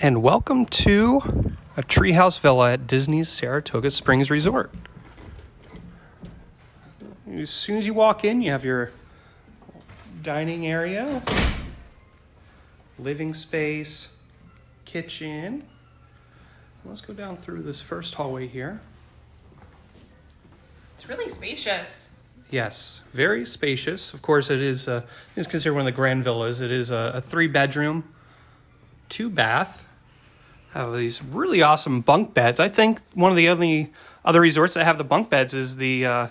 and welcome to a Treehouse Villa at Disney's Saratoga Springs Resort. As soon as you walk in, you have your dining area, living space, kitchen. Let's go down through this first hallway here. It's really spacious. Yes, very spacious. Of course, it's considered one of the grand villas. It is a 3-bedroom, 2-bath. Have these really awesome bunk beds. I think one of the only other resorts that have the bunk beds is the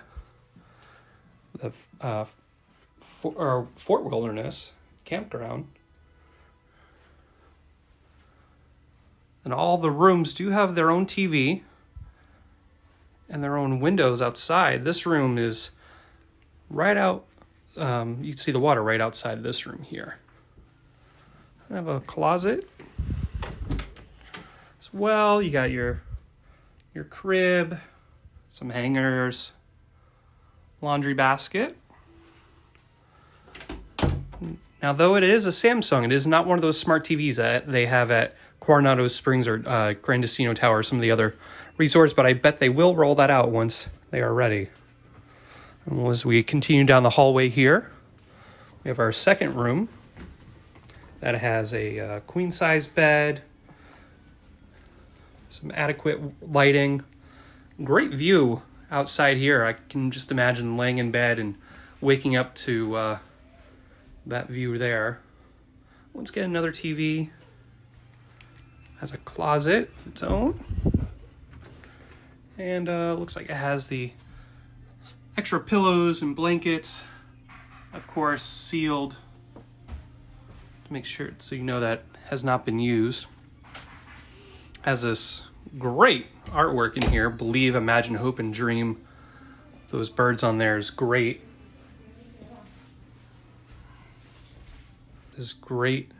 Fort Wilderness Campground. And all the rooms do have their own TV and their own windows outside. This room is right out. You can see the water right outside this room here. I have a closet as well. You got your crib, some hangers, laundry basket. Now, though it is a Samsung, it is not one of those smart TVs that they have at Coronado Springs or Grand Destino Tower or some of the other resorts, but I bet they will roll that out once they are ready. And as we continue down the hallway here, we have our second room that has a queen-size bed, some adequate lighting, great view outside here. I can just imagine laying in bed and waking up to that view there. Let's get another TV. Has a closet of its own. And looks like it has the extra pillows and blankets, of course, sealed to make sure so you know that has not been used. Has this great artwork in here. Believe, imagine, hope, and dream. Those birds on there is great. This great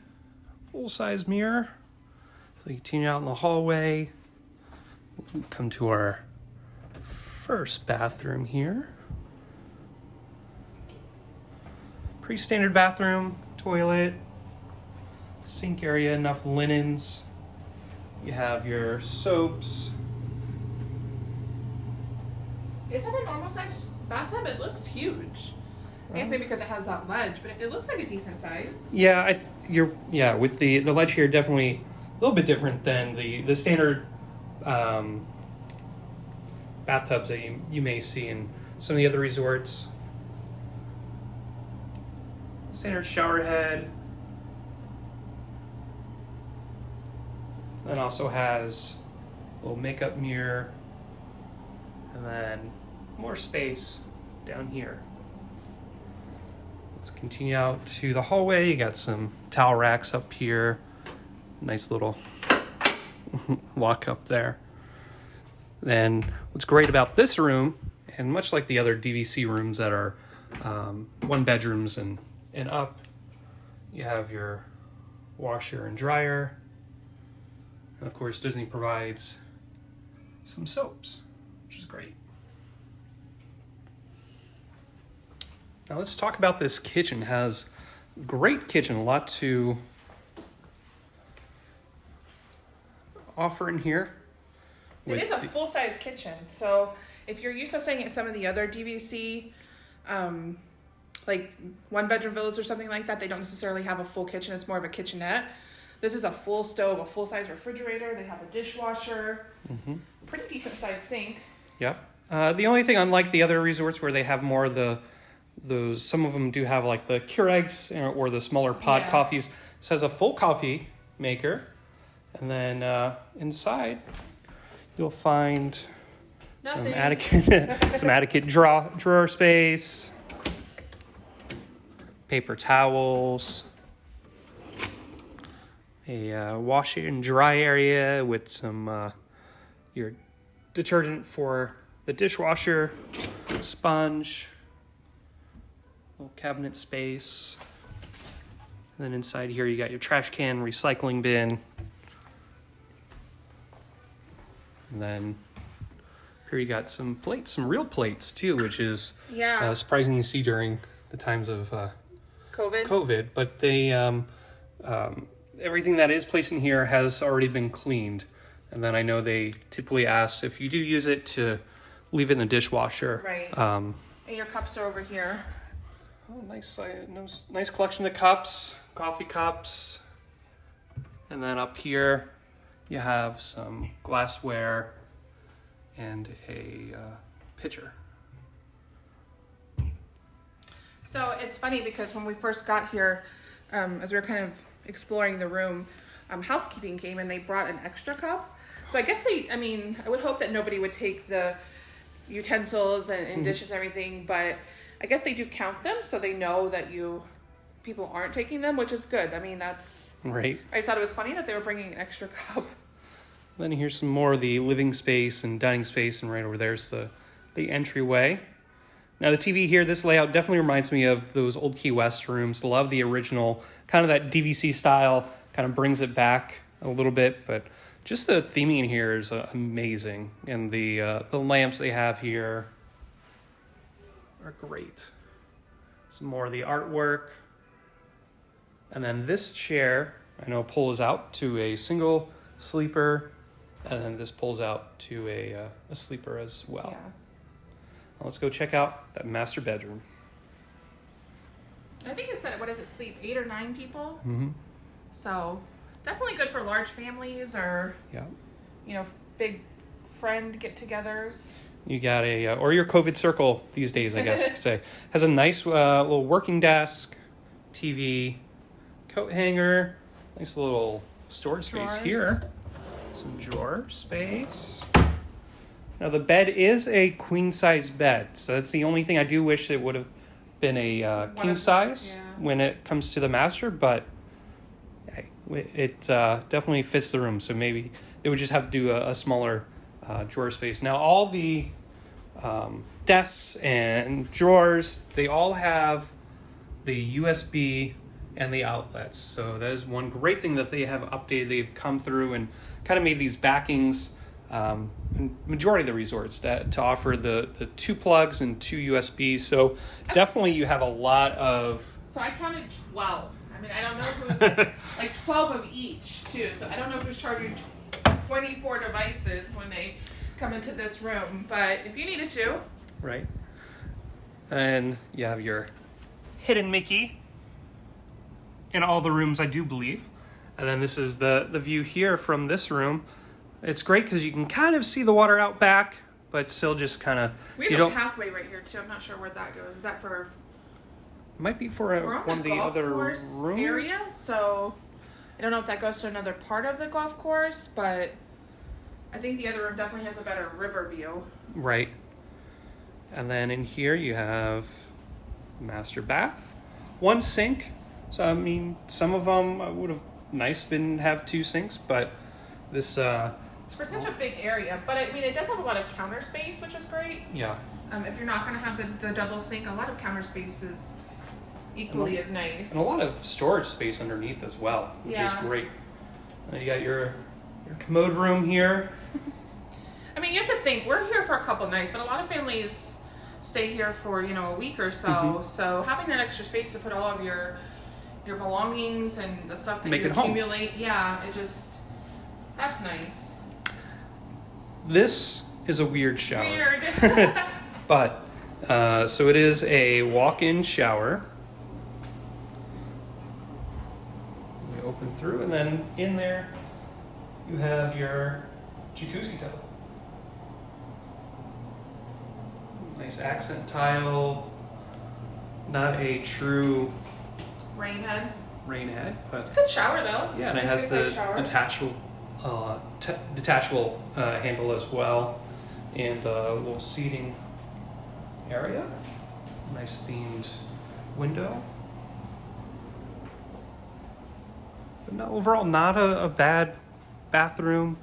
full-size mirror. So you continue out in the hallway. We come to our first bathroom here. Pretty standard bathroom, toilet, sink area, enough linens. You have your soaps. Is that a normal size bathtub? It looks huge. I guess maybe because it has that ledge, but it looks like a decent size. Yeah, with the ledge here, definitely a little bit different than the standard bathtubs that you may see in some of the other resorts. Standard shower head. Then also has a little makeup mirror. And then more space down here. Let's continue out to the hallway. You got some towel racks up here. Nice little walk up there. Then what's great about this room, and much like the other DVC rooms that are 1 bedrooms and up, you have your washer and dryer. And of course, Disney provides some soaps, which is great. Now let's talk about this kitchen. It has great kitchen, a lot to offer in here. It is a full-size kitchen. So if you're used to staying at some of the other DVC, like 1-bedroom villas or something like that, they don't necessarily have a full kitchen. It's more of a kitchenette. This is a full stove, a full-size refrigerator. They have a dishwasher, pretty decent-sized sink. Yep. The only thing, unlike the other resorts where they have more of some of them do have like the Keurigs or the smaller pod coffees. This has a full coffee maker. And then inside, you'll find some adequate drawer space, paper towels, a wash and dry area with some your detergent for the dishwasher, sponge, little cabinet space. And then inside here you got your trash can, recycling bin. And then here you got some plates, some real plates too, which is surprising to see during the times of COVID. But they everything that is placed in here has already been cleaned. And then I know they typically ask if you do use it to leave it in the dishwasher. Right. And your cups are over here. Oh, nice collection of cups, coffee cups. And then up here, you have some glassware and a pitcher. So it's funny because when we first got here, as we were kind of exploring the room, housekeeping came and they brought an extra cup. So I guess I would hope that nobody would take the utensils and dishes and everything, but I guess they do count them so they know that people aren't taking them, which is good. I mean, that's... Right. I just thought it was funny that they were bringing an extra cup. Then here's some more of the living space and dining space, and right over there's the entryway. Now the TV here, this layout definitely reminds me of those old Key West rooms. Love the original, kind of that DVC style, kind of brings it back a little bit, but just the theming in here is amazing. And the lamps they have here are great. Some more of the artwork. And then this chair, I know pulls out to a single sleeper, and then this pulls out to a sleeper as well. Yeah. Now let's go check out that master bedroom. I think it said, sleep 8 or 9 people? Mm-hmm. So definitely good for large families or, big friend get-togethers. You got or your COVID circle these days, I guess you could say. Has a nice little working desk, TV, coat hanger, nice little storage space here. Some drawer space. Now the bed is a queen size bed, so that's the only thing I do wish it would have been a king size when it comes to the master, but hey, it definitely fits the room, so maybe they would just have to do a smaller drawer space. Now all the desks and drawers, they all have the USB and the outlets, so that is one great thing that they have updated. They've come through and kind of made these backings in majority of the resorts to offer the 2 plugs and 2 USBs, so definitely you have a lot of... So I counted 12. I mean, I don't know who's... like 12 of each, too, so I don't know who's charging 24 devices when they come into this room, but if you needed to... Right. And you have your hidden Mickey in all the rooms, I do believe. And then this is the view here from this room. It's great because you can kind of see the water out back, but still just kind of... We have a pathway right here, too. I'm not sure where that goes. Is that for... Might be for one of the other rooms. Area, so I don't know if that goes to another part of the golf course, but I think the other room definitely has a better river view. Right. And then in here you have master bath, 1 sink. So I mean, some of them would have have 2 sinks, but this it's for such a big area. But I mean, it does have a lot of counter space, which is great. Yeah. If you're not going to have the double sink, a lot of counter space is equally as nice. And a lot of storage space underneath as well, which is great. You got your commode room here. I mean, you have to think, we're here for a couple nights, but a lot of families stay here for, a week or so. Mm-hmm. So having that extra space to put all of your belongings and the stuff that you accumulate, that's nice. This is a weird shower. Weird. But, so it is a walk-in shower. We open through, and then in there you have your jacuzzi tub. Nice accent tile. Not a true rain head, but it's a good shower though. Yeah, and it has the detachable handle as well, and a little seating area. Nice themed window. But no, overall, not a bad bathroom.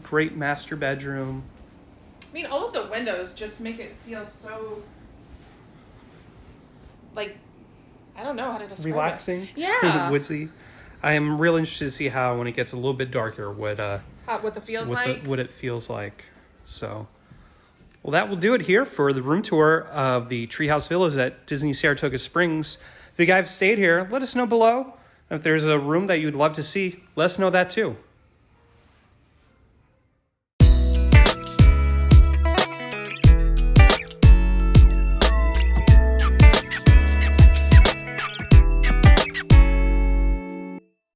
Great master bedroom. I mean, all of the windows just make it feel so, I don't know how to describe relaxing. It. Yeah. Woodsy. I am real interested to see how, when it gets a little bit darker, what it feels like. What it feels like. So, well, that will do it here for the room tour of the Treehouse Villas at Disney Saratoga Springs. If you guys have stayed here, let us know below. If there's a room that you'd love to see, let us know that too.